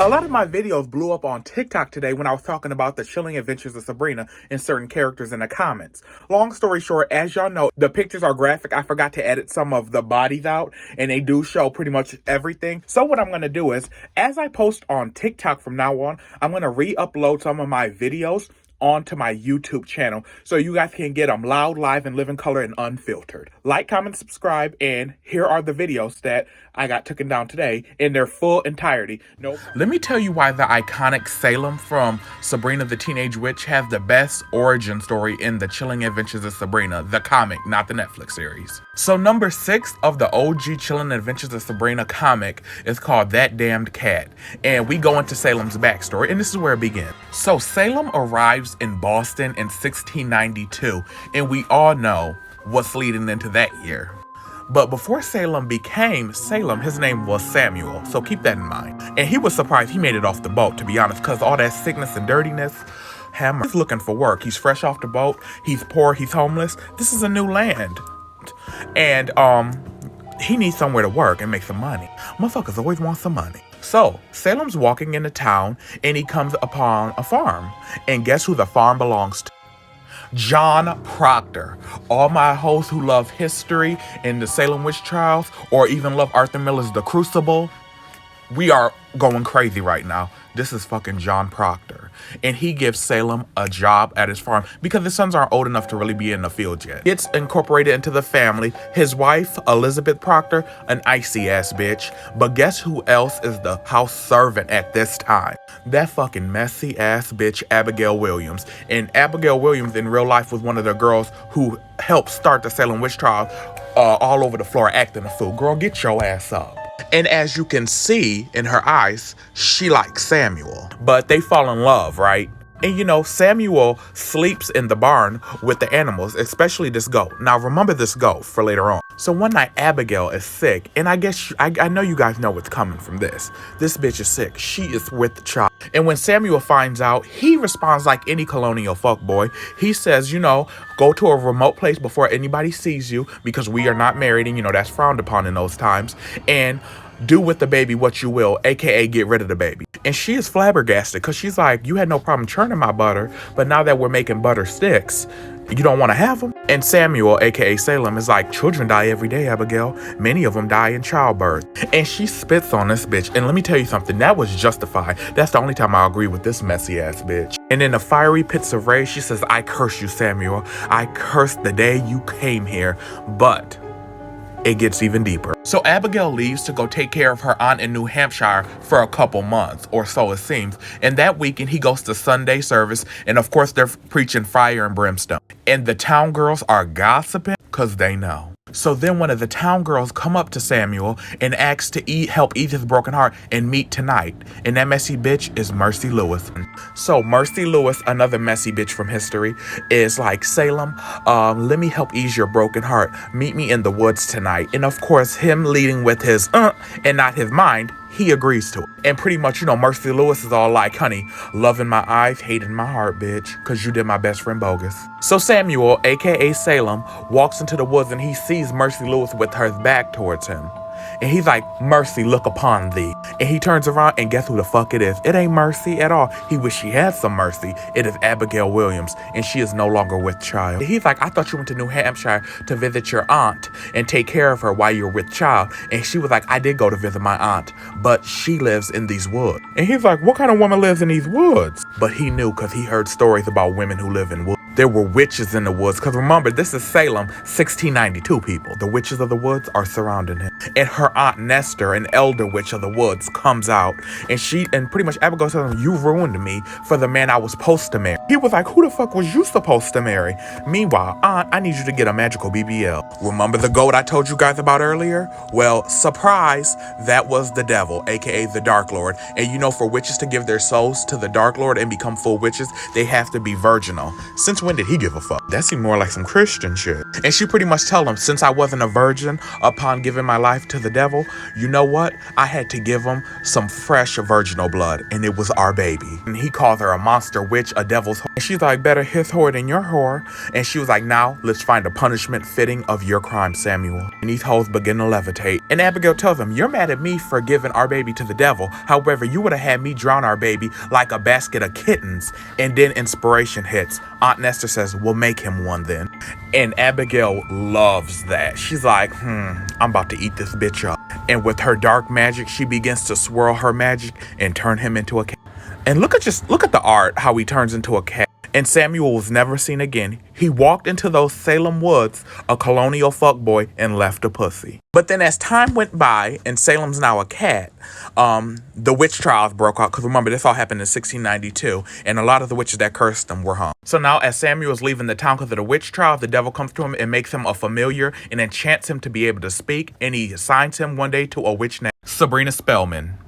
A lot of my videos blew up on TikTok today when I was talking about the chilling adventures of Sabrina and certain characters in the comments. Long story short, as y'all know, the pictures are graphic. I forgot to edit some of the bodies out, and they do show pretty much everything. So what I'm going to do is, as I post on TikTok from now on, I'm going to re-upload some of my videos onto my YouTube channel so you guys can get them loud, live, and live in color and unfiltered. Like, comment, subscribe, and here are the videos that I got taken down today in their full entirety. Let me tell you why the iconic Salem from Sabrina the Teenage Witch has the best origin story in The Chilling Adventures of Sabrina, the comic, not the Netflix series. So number 6 of the OG Chilling Adventures of Sabrina comic is called That Damned Cat, and we go into Salem's backstory, and this is where it begins. So Salem arrives in Boston in 1692, and we all know what's leading into that year. But before Salem became Salem, his name was Samuel, so keep that in mind. And he was surprised he made it off the boat, to be honest, because all that sickness and dirtiness, he's looking for work. He's fresh off the boat, he's poor, he's homeless. This is a new land. And he needs somewhere to work and make some money. Motherfuckers always want some money. So, Salem's walking into town, and he comes upon a farm. And guess who the farm belongs to? John Proctor. All my hosts who love history and the Salem witch trials, or even love Arthur Miller's The Crucible, we are going crazy right now. This is fucking John Proctor. And he gives Salem a job at his farm because his sons aren't old enough to really be in the field yet. Gets incorporated into the family. His wife, Elizabeth Proctor, an icy ass bitch. But guess who else is the house servant at this time? That fucking messy ass bitch, Abigail Williams. And Abigail Williams in real life was one of the girls who helped start the Salem witch trial all over the floor acting a fool. Girl, get your ass up. And as you can see in her eyes, she likes Samuel. But they fall in love, right? And you know, Samuel sleeps in the barn with the animals, especially this goat. Now remember this goat for later on. So one night Abigail is sick, and I guess I know you guys know what's coming from this. This bitch is sick. She is with the child. And when Samuel finds out, he responds like any colonial fuckboy. He says, you know, go to a remote place before anybody sees you because we are not married, and you know that's frowned upon in those times. And do with the baby what you will, aka get rid of the baby. And she is flabbergasted because she's like, you had no problem churning my butter, but now that we're making butter sticks, you don't want to have them? And Samuel, aka Salem, is like, children die every day, Abigail. Many of them die in childbirth. And she spits on this bitch. And let me tell you something, that was justified. That's the only time I agree with this messy ass bitch. And in the fiery pits of rage, she says, I curse you, Samuel. I curse the day you came here. But it gets even deeper. So Abigail leaves to go take care of her aunt in New Hampshire for a couple months, or so it seems. And that weekend, he goes to Sunday service, and of course, they're preaching fire and brimstone. And the town girls are gossiping because they know. So then one of the town girls come up to Samuel and asks to help ease his broken heart and meet tonight. And that messy bitch is Mercy Lewis. So Mercy Lewis, another messy bitch from history, is like, Salem, let me help ease your broken heart. Meet me in the woods tonight. And of course, him leading with his and not his mind, he agrees to it. And pretty much, you know, Mercy Lewis is all like, honey, love in my eyes, hate in my heart, bitch, because you did my best friend bogus. So Samuel, aka Salem, walks into the woods and he sees Mercy Lewis with her back towards him. And he's like, Mercy, look upon thee. And he turns around and guess who the fuck it is? It ain't Mercy at all. He wish she had some mercy. It is Abigail Williams, and she is no longer with child. He's like, I thought you went to New Hampshire to visit your aunt and take care of her while you're with child. And she was like, I did go to visit my aunt, but she lives in these woods. And he's like, what kind of woman lives in these woods? But he knew because he heard stories about women who live in woods. There were witches in the woods, because remember, this is Salem, 1692 people. The witches of the woods are surrounding him. And her aunt Nestor, an elder witch of the woods, comes out. And pretty much Abigail says, you ruined me for the man I was supposed to marry. He was like, who the fuck was you supposed to marry? Meanwhile, aunt, I need you to get a magical BBL. Remember the goat I told you guys about earlier? Well, surprise, that was the devil, aka the Dark Lord. And you know, for witches to give their souls to the Dark Lord and become full witches, they have to be virginal. Since when did he give a fuck? That seemed more like some Christian shit. And she pretty much tell him, since I wasn't a virgin upon giving my life to the devil, you know what? I had to give him some fresh virginal blood, and it was our baby. And he called her a monster witch, a devil's whore. And she's like, better his whore than your whore. And she was like, now let's find a punishment fitting of your crime, Samuel. And these hoes begin to levitate. And Abigail tells him, you're mad at me for giving our baby to the devil. However, you would have had me drown our baby like a basket of kittens. And then inspiration hits. Aunt Nestor says, we'll make him one then. And Abigail loves that. She's like, I'm about to eat this bitch up. And with her dark magic, she begins to swirl her magic and turn him into a cat. And look at the art, how he turns into a cat. And Samuel was never seen again. He walked into those Salem woods, a colonial fuckboy, and left a pussy. But then as time went by, and Salem's now a cat, the witch trials broke out. Because remember, this all happened in 1692, and a lot of the witches that cursed them were hung. So now as Samuel's leaving the town because of the witch trial, the devil comes to him and makes him a familiar and enchants him to be able to speak, and he assigns him one day to a witch named Sabrina Spellman.